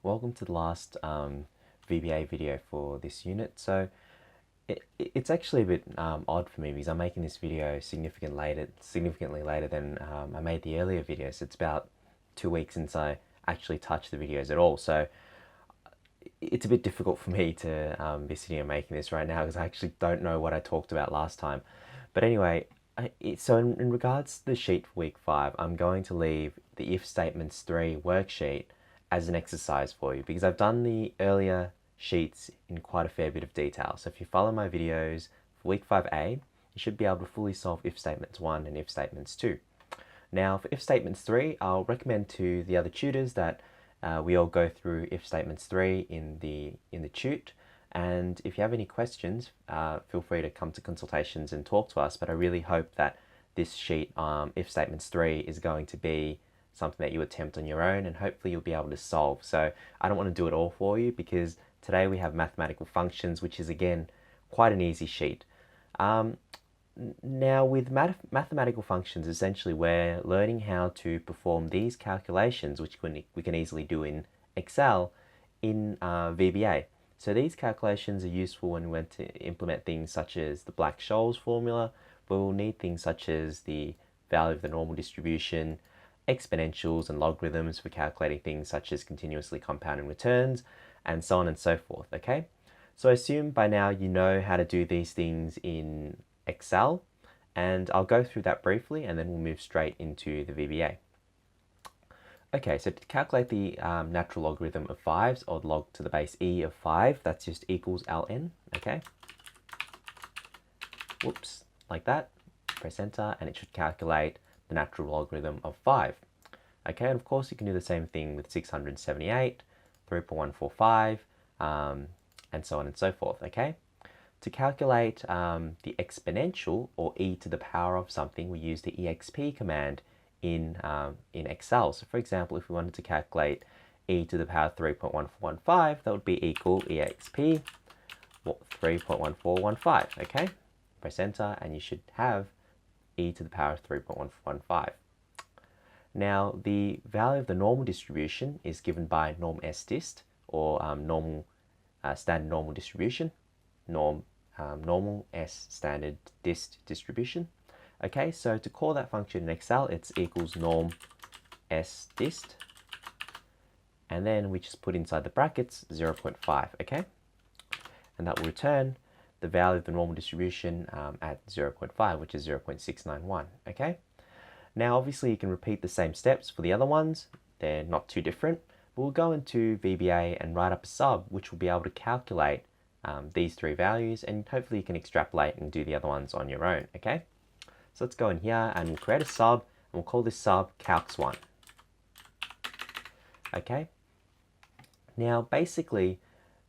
Welcome to the last VBA video for this unit. So it's actually a bit odd for me because I'm making this video significantly later than I made the earlier videos. It's about 2 weeks since I actually touched the videos at all. So it's a bit difficult for me to be sitting and making this right now because I actually don't know what I talked about last time. But anyway, so in regards to the sheet for week 5, I'm going to leave the if statements 3 worksheet as an exercise for you because I've done the earlier sheets in quite a fair bit of detail. So if you follow my videos for week 5A, you should be able to fully solve if statements 1 and if statements 2. Now for if statements 3, I'll recommend to the other tutors that we all go through if statements 3 in the tute. And if you have any questions, feel free to come to consultations and talk to us. But I really hope that this sheet, if statements 3, is going to be something that you attempt on your own and hopefully you'll be able to solve. So I don't want to do it all for you because today we have mathematical functions, which is again quite an easy sheet. Now with mathematical functions, essentially we're learning how to perform these calculations, which we can easily do in Excel in VBA. So these calculations are useful when we want to implement things such as the Black-Scholes formula, where we'll need things such as the value of the normal distribution, exponentials and logarithms for calculating things such as continuously compounding returns, and so on and so forth, okay? So I assume by now you know how to do these things in Excel, and I'll go through that briefly and then we'll move straight into the VBA. Okay, so to calculate the natural logarithm of 5s, or log to the base e of 5, that's just equals ln, okay? Whoops, like that. Press enter and it should calculate the natural logarithm of 5. Okay, and of course you can do the same thing with 678, 3.145, and so on and so forth, okay? To calculate the exponential, or e to the power of something, we use the exp command in Excel. So for example, if we wanted to calculate e to the power 3.1415, that would be equal exp 3.1415, okay? Press enter and you should have e to the power of 3.115. Now the value of the normal distribution is given by norm SDist, or standard normal distribution, normal S standard dist distribution. Okay, so to call that function in Excel, it's equals norm S dist, and then we just put inside the brackets 0.5, okay? And that will return the value of the normal distribution at 0.5, which is 0.691, okay? Now, obviously, you can repeat the same steps for the other ones. They're not too different. But we'll go into VBA and write up a sub, which will be able to calculate these 3 values, and hopefully you can extrapolate and do the other ones on your own, okay? So let's go in here and we'll create a sub, and we'll call this sub calcs1. Okay? Now, basically,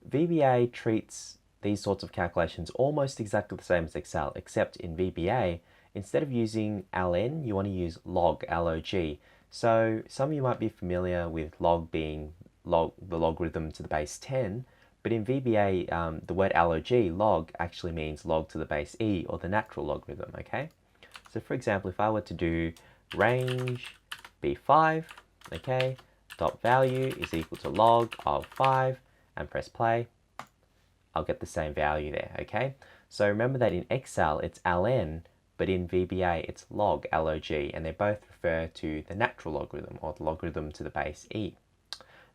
VBA treats these sorts of calculations almost exactly the same as Excel, except in VBA, instead of using ln, you want to use log, log. So some of you might be familiar with log being the logarithm to the base 10, but in VBA, the word log actually means log to the base e, or the natural logarithm, okay? So for example, if I were to do range b5, okay, dot value is equal to log of 5, and press play, I'll get the same value there, okay? So remember that in Excel it's ln, but in VBA it's log, and they both refer to the natural logarithm, or the logarithm to the base e.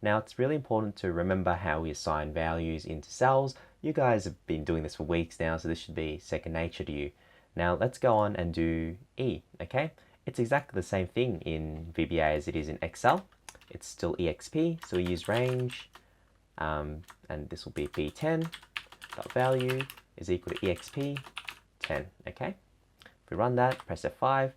Now it's really important to remember how we assign values into cells. You guys have been doing this for weeks now, so this should be second nature to you. Now let's go on and do e, okay? It's exactly the same thing in VBA as it is in Excel. It's still exp, so we use range, and this will be b10 dot value is equal to exp 10, okay? If we run that, press F5,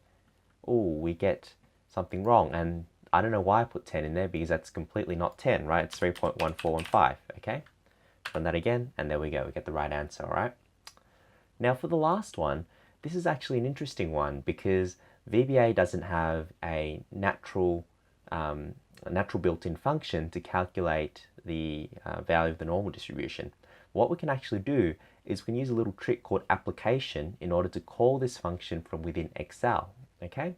we get something wrong, and I don't know why I put 10 in there because that's completely not 10, right? It's 3.1415, okay? Run that again, and there we go, we get the right answer, all right? Now for the last one, this is actually an interesting one because VBA doesn't have a natural built-in function to calculate the value of the normal distribution. What we can actually do is we can use a little trick called application in order to call this function from within Excel, okay?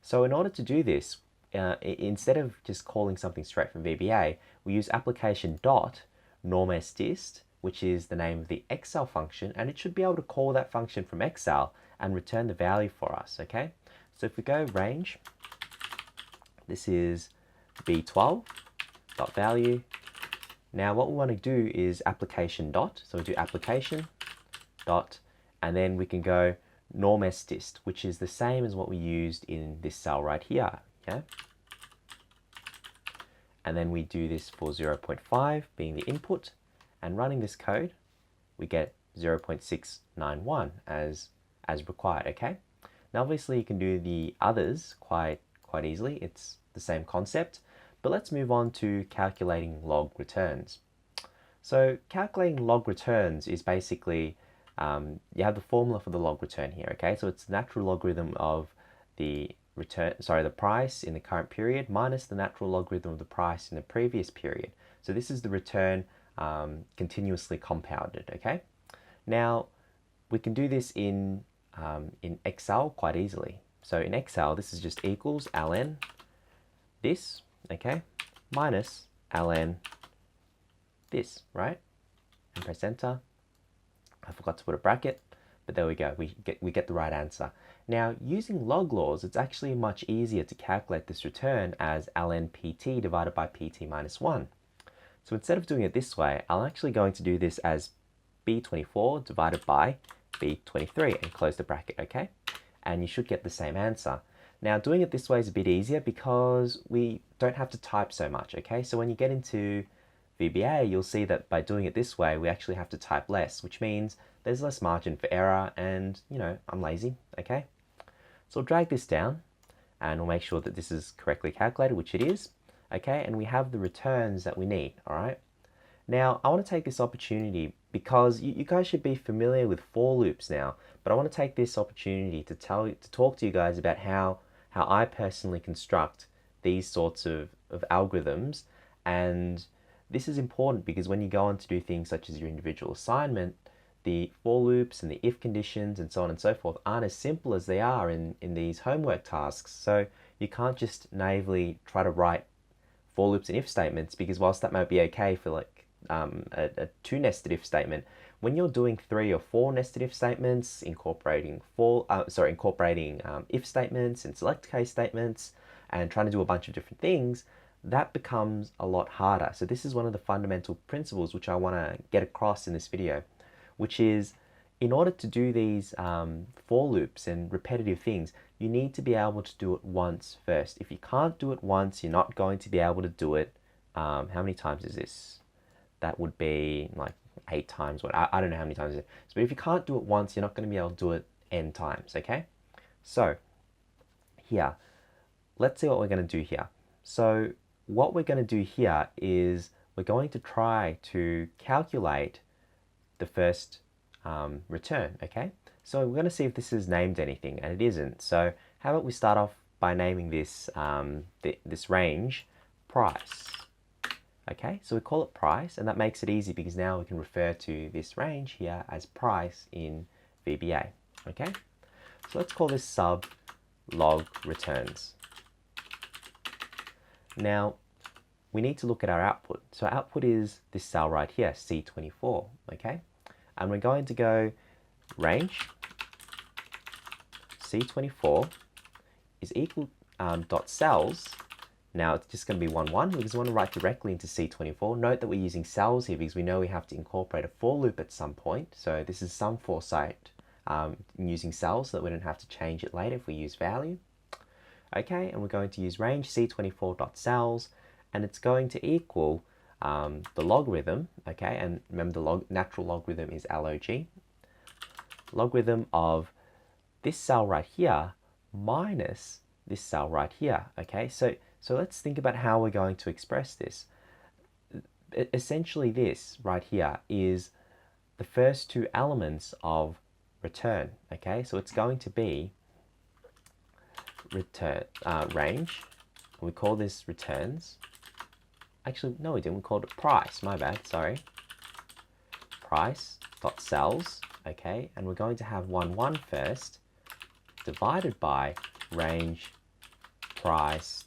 So in order to do this, instead of just calling something straight from VBA, we use application dot normsdist, which is the name of the Excel function, and it should be able to call that function from Excel and return the value for us, okay? So if we go range, this is B12 dot value. Now what we want to do is application dot, so we do application dot, and then we can go normsdist, which is the same as what we used in this cell right here, okay? And then we do this for 0.5 being the input, and running this code, we get 0.691 as required, okay? Now obviously you can do the others quite easily, it's the same concept, but let's move on to calculating log returns. So calculating log returns is basically, you have the formula for the log return here, okay? So it's the natural logarithm of the the price in the current period minus the natural logarithm of the price in the previous period. So this is the return continuously compounded, okay? Now, we can do this in Excel quite easily. So in Excel, this is just equals ln this, okay, minus ln this, right? And press enter. I forgot to put a bracket, but there we go. We get the right answer. Now, using log laws, it's actually much easier to calculate this return as ln pt divided by pt minus 1. So instead of doing it this way, I'm actually going to do this as b24 divided by b23 and close the bracket, okay? And you should get the same answer. Now, doing it this way is a bit easier because we don't have to type so much, okay? So when you get into VBA, you'll see that by doing it this way, we actually have to type less, which means there's less margin for error and, you know, I'm lazy, okay? So I'll drag this down and we'll make sure that this is correctly calculated, which it is, okay? And we have the returns that we need, all right? Now, I want to take this opportunity because you guys should be familiar with for loops now, but I want to take this opportunity to talk to you guys about how I personally construct these sorts of algorithms. And this is important because when you go on to do things such as your individual assignment, the for loops and the if conditions and so on and so forth aren't as simple as they are in these homework tasks. So you can't just naively try to write for loops and if statements, because whilst that might be okay for like a 2 nested if statement, when you're doing 3 or 4 nested if statements, incorporating if statements and select case statements and trying to do a bunch of different things, that becomes a lot harder. So this is one of the fundamental principles which I want to get across in this video, which is in order to do these for loops and repetitive things, you need to be able to do it once first. If you can't do it once, you're not going to be able to do it. How many times is this? That would be like 8 times. I don't know how many times it is. But if you can't do it once, you're not going to be able to do it n times, okay? So here, let's see what we're going to do here. So what we're going to do here is we're going to try to calculate the first return, okay? So we're going to see if this is named anything, and it isn't. So how about we start off by naming this this range price. Okay, so we call it price, and that makes it easy because now we can refer to this range here as price in VBA. Okay, so let's call this sub log returns. Now we need to look at our output. So our output is this cell right here, C24. Okay, and we're going to go range C24 is equal dot cells. Now it's just going to be 1, 1 because we want to write directly into C24. Note that we're using cells here because we know we have to incorporate a for loop at some point. So this is some foresight using cells so that we don't have to change it later if we use value. Okay, and we're going to use range C24.cells, and it's going to equal the logarithm, okay, and remember the natural logarithm is log, logarithm of this cell right here minus this cell right here, okay? So let's think about how we're going to express this. Essentially this right here is the first 2 elements of return, okay? So it's going to be return range, we call this returns. Actually, no we didn't, we called it price, my bad, sorry. Price dot cells, okay? And we're going to have 1, 1 first, divided by range price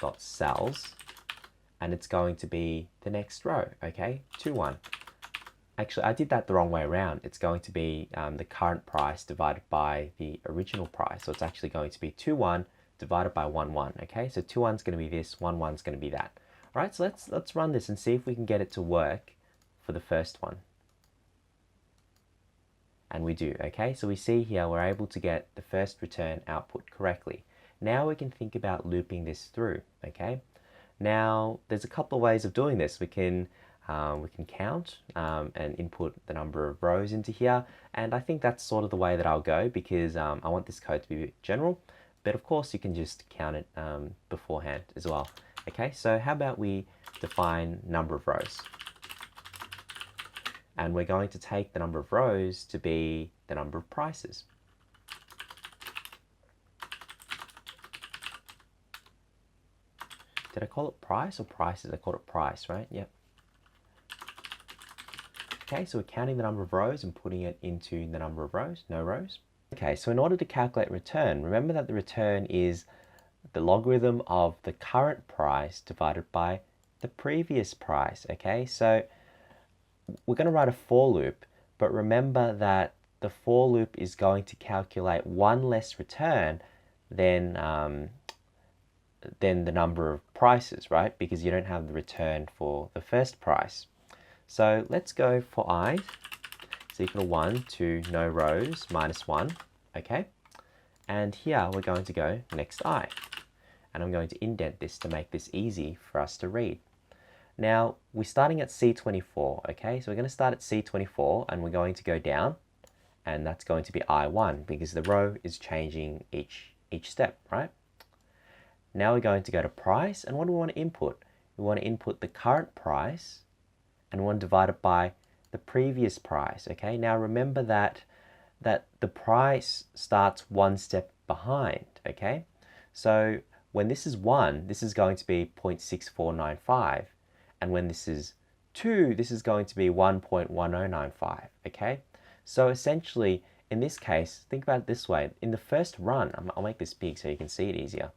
dot cells, and it's going to be the next row, okay, 2, 1. Actually, I did that the wrong way around. It's going to be the current price divided by the original price. So it's actually going to be 2, 1 divided by 1, 1, okay? So 2, 1's going to be this, 1, 1's going to be that. All right, so let's run this and see if we can get it to work for the first one. And we do, okay? So we see here we're able to get the first return output correctly. Now we can think about looping this through, okay? Now, there's a couple of ways of doing this. We can count and input the number of rows into here. And I think that's sort of the way that I'll go because I want this code to be general. But of course, you can just count it beforehand as well. Okay, so how about we define number of rows? And we're going to take the number of rows to be the number of prices. Did I call it price or prices? I called it price, right? Yep. Okay, so we're counting the number of rows and putting it into the number of rows, no rows. Okay, so in order to calculate return, remember that the return is the logarithm of the current price divided by the previous price, okay? So we're going to write a for loop, but remember that the for loop is going to calculate one less return than the number of prices, right? Because you don't have the return for the first price. So let's go for I is equal to 1 to no rows minus 1, okay? And here we're going to go next I. And I'm going to indent this to make this easy for us to read. Now, we're starting at C24, okay? So we're going to start at C24 and we're going to go down, and that's going to be I1 because the row is changing each step, right? Now we're going to go to price, and what do we want to input? We want to input the current price, and we want to divide it by the previous price, okay? Now remember that the price starts one step behind, okay? So when this is 1, this is going to be 0.6495, and when this is 2, this is going to be 1.1095, okay? So essentially, in this case, think about it this way. In the first run, I'll make this big so you can see it easier.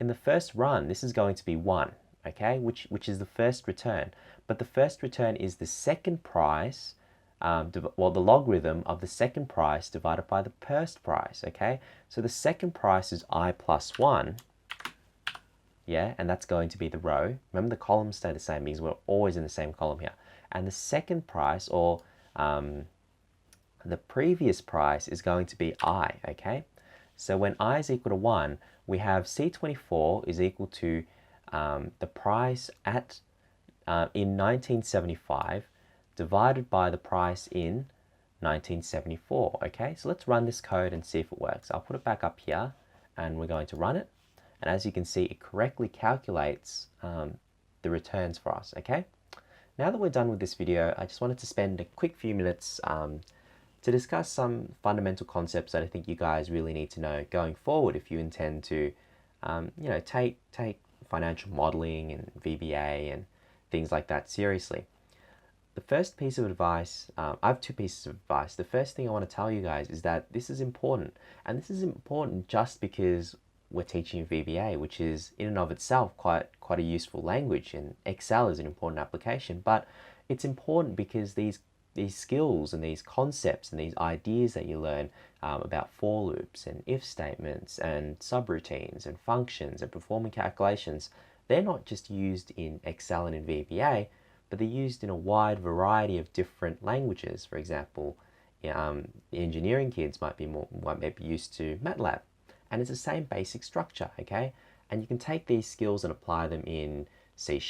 In the first run, this is going to be 1, okay, which is the first return. But the first return is the second price, the logarithm of the second price divided by the first price, okay? So the second price is I plus 1, yeah, and that's going to be the row. Remember, the columns stay the same because we're always in the same column here. And the second price, or the previous price, is going to be I, okay? So when I is equal to 1, we have C24 is equal to the price at in 1975 divided by the price in 1974, okay? So let's run this code and see if it works. I'll put it back up here and we're going to run it. And as you can see, it correctly calculates the returns for us, okay? Now that we're done with this video, I just wanted to spend a quick few minutes to discuss some fundamental concepts that I think you guys really need to know going forward if you intend to, you know, take financial modeling and VBA and things like that seriously. The first piece of advice, I have two pieces of advice. The first thing I want to tell you guys is that this is important, and this is important just because we're teaching VBA, which is in and of itself quite a useful language, and Excel is an important application. But it's important because these skills and these concepts and these ideas that you learn about for loops and if statements and subroutines and functions and performing calculations, they're not just used in Excel and in VBA, but they're used in a wide variety of different languages. For example, the engineering kids might be used to MATLAB, and it's the same basic structure, okay? And you can take these skills and apply them in C#,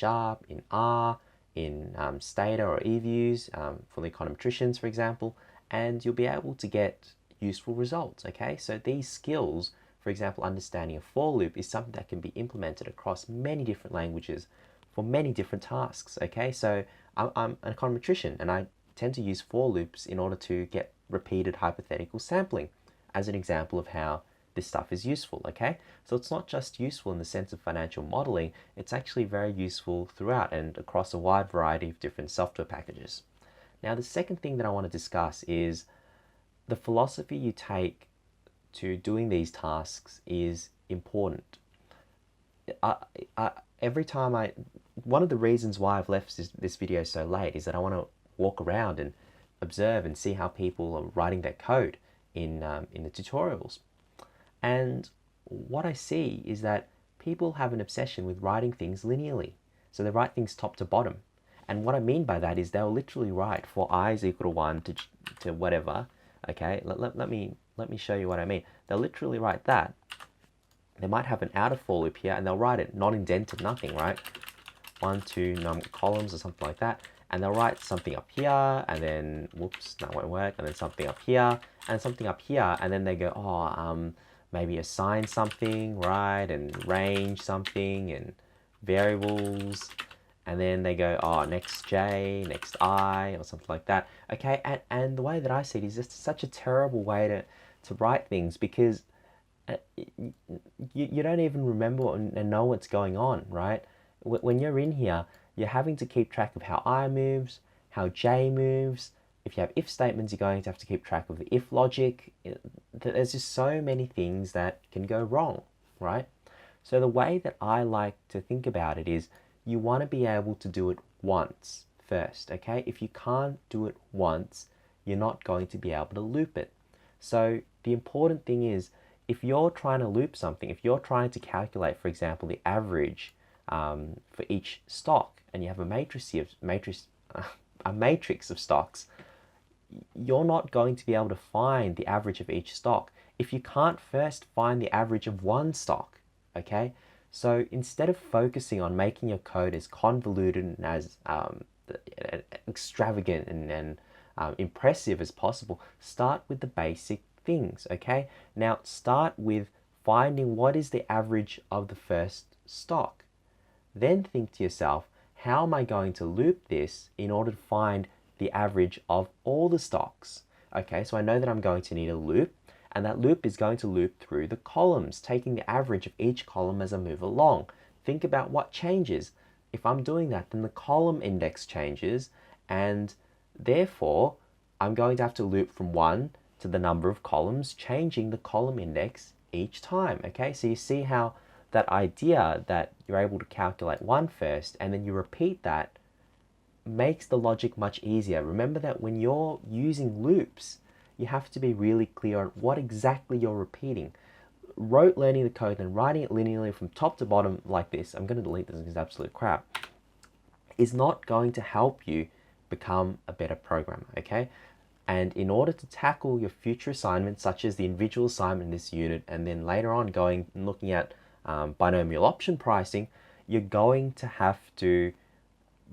in R, in Stata or eViews for the econometricians, for example, and you'll be able to get useful results, okay? So these skills, for example, understanding a for loop is something that can be implemented across many different languages for many different tasks, okay? So I'm an econometrician and I tend to use for loops in order to get repeated hypothetical sampling as an example of how this stuff is useful, okay? So it's not just useful in the sense of financial modeling, it's actually very useful throughout and across a wide variety of different software packages. Now, the second thing that I want to discuss is the philosophy you take to doing these tasks is important. I, I, every time one of the reasons why I've left this video so late is that I want to walk around and observe and see how people are writing their code in the tutorials. And what I see is that people have an obsession with writing things linearly. So they write things top to bottom. And what I mean by that is they'll literally write for I is equal to 1 to whatever. Okay, let me show you what I mean. They'll literally write that. They might have an outer for loop here, and they'll write it not indented, nothing, right? 1, 2 columns or something like that. And they'll write something up here, and then, whoops, that won't work, and then something up here, and something up here, and then they go, oh, maybe assign something, right, and range something, and variables, and then they go, oh, next j, next I, or something like that. Okay, and the way that I see it is just such a terrible way to write things, because you don't even remember and know what's going on, right? When you're in here, you're having to keep track of how I moves, how j moves. If you have if statements, you're going to have to keep track of the if logic. There's just so many things that can go wrong, right? So the way that I like to think about it is you want to be able to do it once first, okay? If you can't do it once, you're not going to be able to loop it. So the important thing is, if you're trying to loop something, if you're trying to calculate, for example, the average for each stock, and you have a matrix of stocks, you're not going to be able to find the average of each stock if you can't first find the average of one stock, okay? So instead of focusing on making your code as convoluted and as extravagant and impressive as possible, start with the basic things, okay? Now start with finding what is the average of the first stock. Then think to yourself, how am I going to loop this in order to find the average of all the stocks? Okay, so I know that I'm going to need a loop, and that loop is going to loop through the columns, taking the average of each column as I move along. Think about what changes. If I'm doing that, then the column index changes, and therefore I'm going to have to loop from 1 to the number of columns, changing the column index each time. Okay, so you see how that idea that you're able to calculate 1 first and then you repeat that makes the logic much easier. Remember that when you're using loops, you have to be really clear on what exactly you're repeating. Rote learning the code and writing it linearly from top to bottom like this, I'm going to delete this because it's absolute crap, is not going to help you become a better programmer, okay? And in order to tackle your future assignments, such as the individual assignment in this unit, and then later on going and looking at binomial option pricing, you're going to have to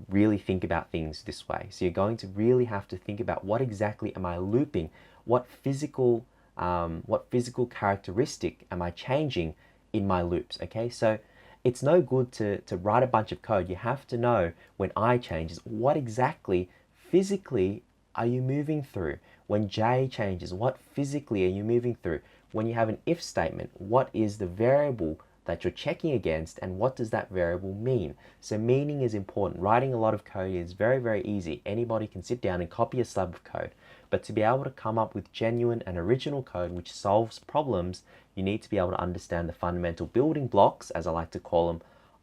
really think about things this way. So you're going to really have to think about what exactly am I looping? What physical characteristic am I changing in my loops? Okay, so it's no good to write a bunch of code. You have to know when I changes, what exactly physically are you moving through? When j changes, what physically are you moving through? When you have an if statement, what is the variable that you're checking against, and what does that variable mean? So meaning is important. Writing a lot of code is very, very easy. Anybody can sit down and copy a slab of code. But to be able to come up with genuine and original code which solves problems, you need to be able to understand the fundamental building blocks, as I like to call them,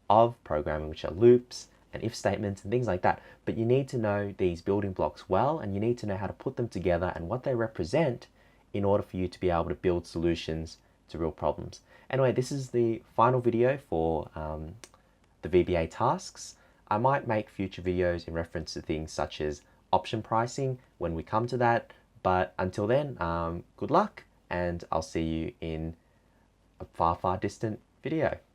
of programming, which are loops and if statements and things like that. But you need to know these building blocks well, and you need to know how to put them together and what they represent in order for you to be able to build solutions to real problems. Anyway, this is the final video for the VBA tasks. I might make future videos in reference to things such as option pricing when we come to that, but until then, good luck, and I'll see you in a far, far distant video.